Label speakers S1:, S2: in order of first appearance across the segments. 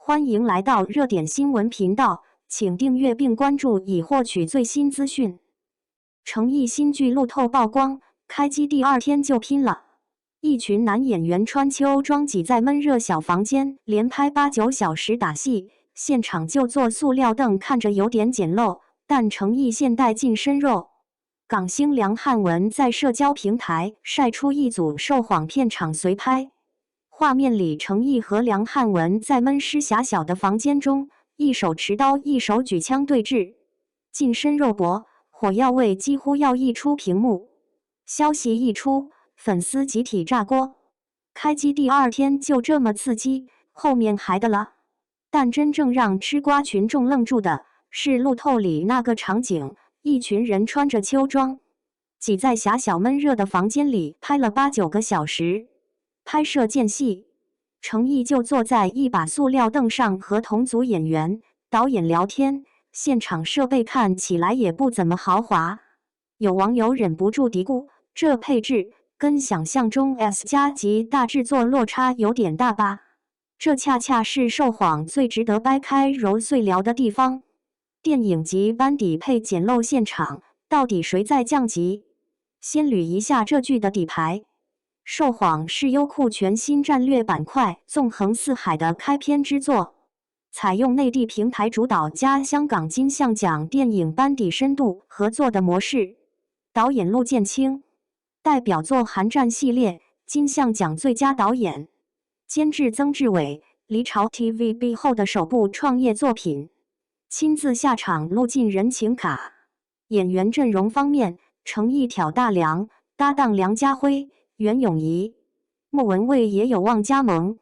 S1: 欢迎来到热点新闻频道，请订阅并关注以获取最新资讯。诚意新剧路透曝光，开机第2天就拼了。一群男演员穿秋装挤在闷热小房间，连拍8、9小时打戏，现场就坐塑料凳，看着有点简陋，但诚意现代近身肉。港星梁汉文在社交平台晒出一组受谎片场随拍。画面里，诚意和梁汉文在闷湿狭小的房间中，一手持刀，一手举枪对峙，近身肉搏，火药味几乎要溢出屏幕。消息一出，粉丝集体炸锅。开机第2天就这么刺激，后面还的了？但真正让吃瓜群众愣住的是路透里那个场景，一群人穿着秋装，挤在狭小闷热的房间里拍了8、9个小时。拍摄间隙，诚意就坐在一把塑料凳上和同组演员、导演聊天，现场设备看起来也不怎么豪华。有网友忍不住嘀咕，这配置跟想象中 S+ 级大制作落差有点大吧？这恰恰是受谎最值得掰开揉碎聊的地方。电影级班底配简陋现场，到底谁在降级？先捋一下这剧的底牌。受谎是优酷全新战略板块纵横四海的开篇之作，采用内地平台主导加香港金像奖电影班底深度合作的模式。导演陆建清，代表作《寒战》系列，金像奖最佳导演。监制曾志伟，离巢 TVB 后的首部创业作品，亲自下场录尽人情卡。演员阵容方面，诚意挑大梁，搭档梁家辉、袁咏仪，莫文蔚也有望加盟。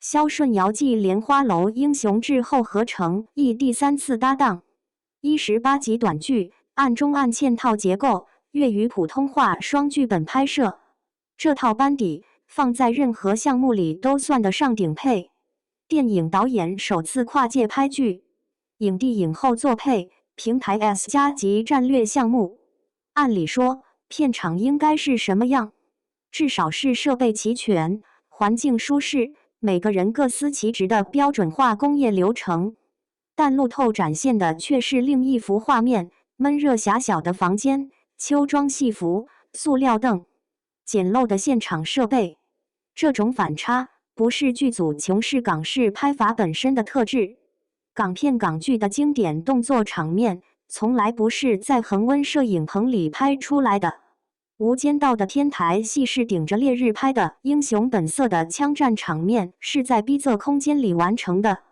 S1: 萧舜遥继《莲花楼英雄志》后合成，亦第3次搭档。18集短剧，暗中暗嵌套结构，粤语普通话双剧本拍摄。这套班底放在任何项目里都算得上顶配。电影导演首次跨界拍剧，影帝影后作配，平台 S+ 级战略项目。按理说，片场应该是什么样？至少是设备齐全，环境舒适，每个人各司其职的标准化工业流程。但路透展现的却是另一幅画面：闷热狭小的房间，秋装戏服，塑料凳，简陋的现场设备。这种反差不是剧组穷式港式拍法本身的特质。港片港剧的经典动作场面，从来不是在恒温摄影棚里拍出来的。无间道的天台戏是顶着烈日拍的，英雄本色的枪战场面是在逼仄空间里完成的。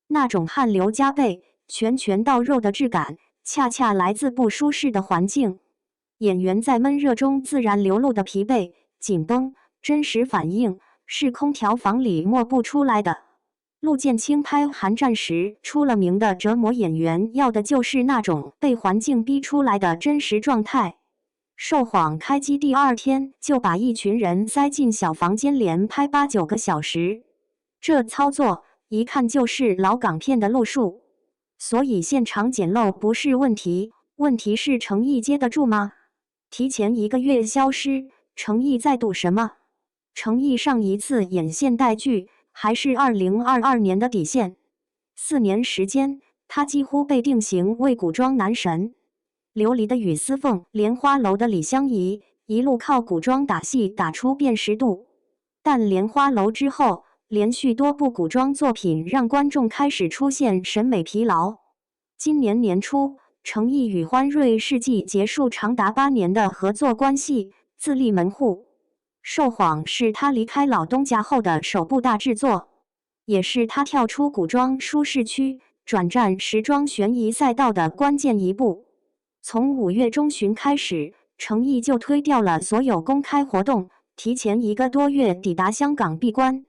S1: 那种汗流浃背、拳到肉的质感，恰恰来自不舒适的环境。演员在闷热中自然流露的疲惫、紧绷，真实反应是空调房里摸不出来的。陆建清拍《寒战》时出了名的折磨演员，要的就是那种被环境逼出来的真实状态。受谎开机第2天就把一群人塞进小房间连拍8、9个小时，这操作一看就是老港片的路数。所以现场简陋不是问题，问题是诚意接得住吗？提前1个月消失，诚意在赌什么？诚意上一次演现代剧还是2022年的底线，4年时间，他几乎被定型为古装男神。琉璃的雨丝凤，莲花楼的李香怡，一路靠古装打戏打出辨识度。但莲花楼之后，连续多部古装作品让观众开始出现审美疲劳。今年年初，诚意与欢瑞世纪结束长达8年的合作关系，自立门户。受谎是他离开老东家后的首部大制作，也是他跳出古装舒适区，转战时装悬疑赛道的关键一步。从5月中旬开始，诚意就推掉了所有公开活动，提前1个多月抵达香港闭关。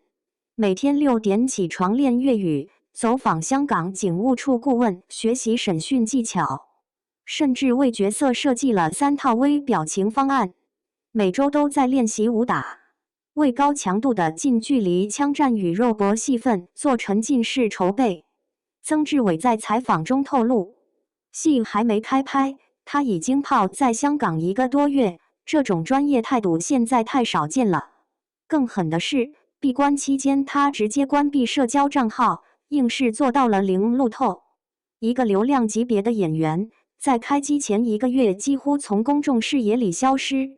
S1: 每天6点起床练粤语，走访香港警务处顾问，学习审讯技巧，甚至为角色设计了3套微表情方案。每周都在练习武打，为高强度的近距离枪战与肉搏戏份做沉浸式筹备。曾志伟在采访中透露，戏还没开拍，他已经泡在香港1个多月，这种专业态度现在太少见了。更狠的是，闭关期间他直接关闭社交账号，硬是做到了零路透。一个流量级别的演员，在开机前1个月几乎从公众视野里消失，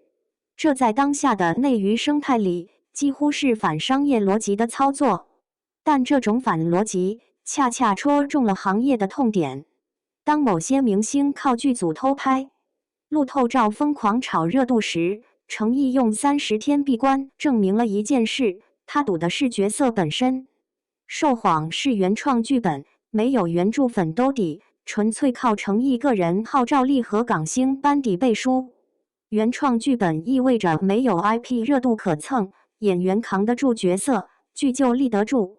S1: 这在当下的内娱生态里几乎是反商业逻辑的操作。但这种反逻辑恰恰戳中了行业的痛点。当某些明星靠剧组偷拍、路透照疯狂炒热度时，程毅用30天闭关证明了一件事，他赌的是角色本身。受谎是原创剧本，没有原著粉兜底，纯粹靠程毅个人号召力和港星班底背书。原创剧本意味着没有 IP 热度可蹭，演员扛得住角色，剧就立得住。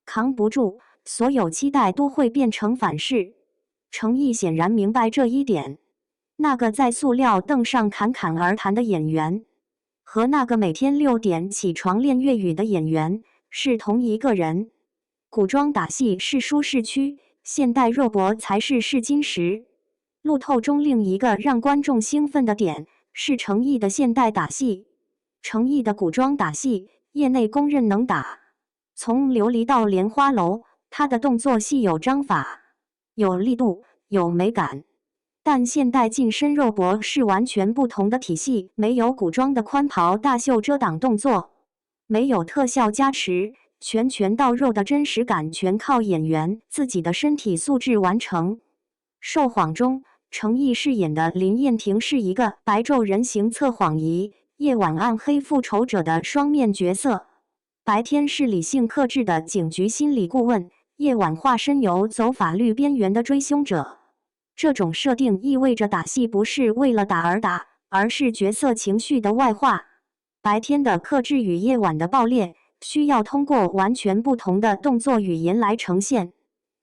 S1: 扛不住，所有期待都会变成反噬。程毅显然明白这一点。那个在塑料凳上侃侃而谈的演员，和那个每天6点起床练粤语的演员是同一个人。古装打戏是舒适区，现代肉搏才是试金石。路透中另一个让观众兴奋的点是程毅的现代打戏。程毅的古装打戏，业内公认能打。从琉璃到莲花楼，他的动作戏有章法，有力度，有美感。但现代近身肉搏是完全不同的体系，没有古装的宽袍大袖遮挡动作，没有特效加持，拳到肉的真实感全靠演员自己的身体素质完成。受谎中，程毅饰演的林燕婷是一个白昼人形测谎仪，夜晚暗黑复仇者的双面角色。白天是理性克制的警局心理顾问，夜晚化身游走法律边缘的追凶者。这种设定意味着打戏不是为了打而打，而是角色情绪的外化。白天的克制与夜晚的爆裂，需要通过完全不同的动作语言来呈现。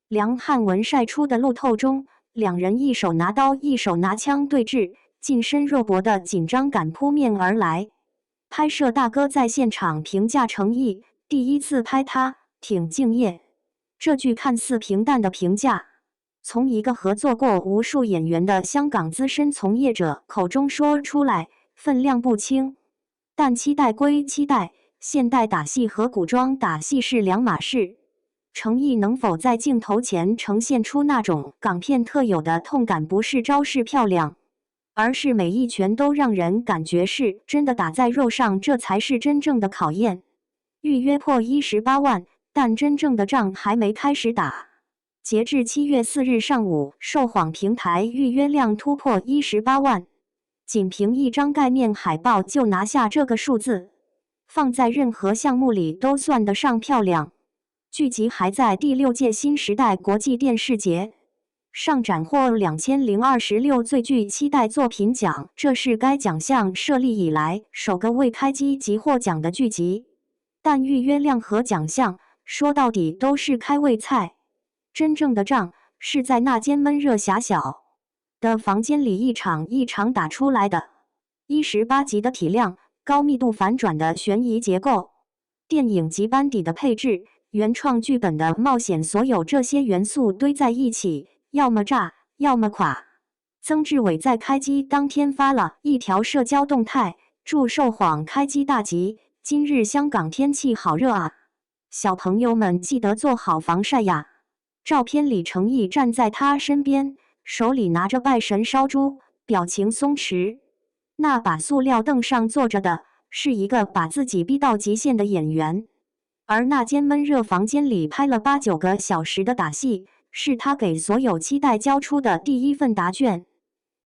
S1: 梁汉文晒出的路透中，两人一手拿刀一手拿枪对峙，近身肉搏的紧张感扑面而来。拍摄大哥在现场评价程毅，第一次拍他，挺敬业。这句看似平淡的评价，从一个合作过无数演员的香港资深从业者口中说出来，分量不轻。但期待归期待，现代打戏和古装打戏是两码事。程毅能否在镜头前呈现出那种港片特有的痛感，不是招式漂亮，而是每一拳都让人感觉是真的打在肉上，这才是真正的考验。预约破18万，但真正的仗还没开始打。截至7月4日上午，受谎平台预约量突破18万，仅凭一张概念海报就拿下这个数字，放在任何项目里都算得上漂亮。剧集还在第6届新时代国际电视节上斩获2026最具期待作品奖，这是该奖项设立以来首个未开机即获奖的剧集。但预约量和奖项说到底都是开胃菜，真正的仗是在那间闷热狭小的房间里一场一场打出来的。18集的体量，高密度反转的悬疑结构，电影级班底的配置，原创剧本的冒险，所有这些元素堆在一起，要么炸，要么垮。曾志伟在开机当天发了一条社交动态，祝受谎开机大吉，今日香港天气好热啊，小朋友们记得做好防晒呀。照片里程毅站在他身边，手里拿着拜神烧猪，表情松弛。那把塑料凳上坐着的是一个把自己逼到极限的演员，而那间闷热房间里拍了8-9个小时的打戏，是他给所有期待交出的第一份答卷。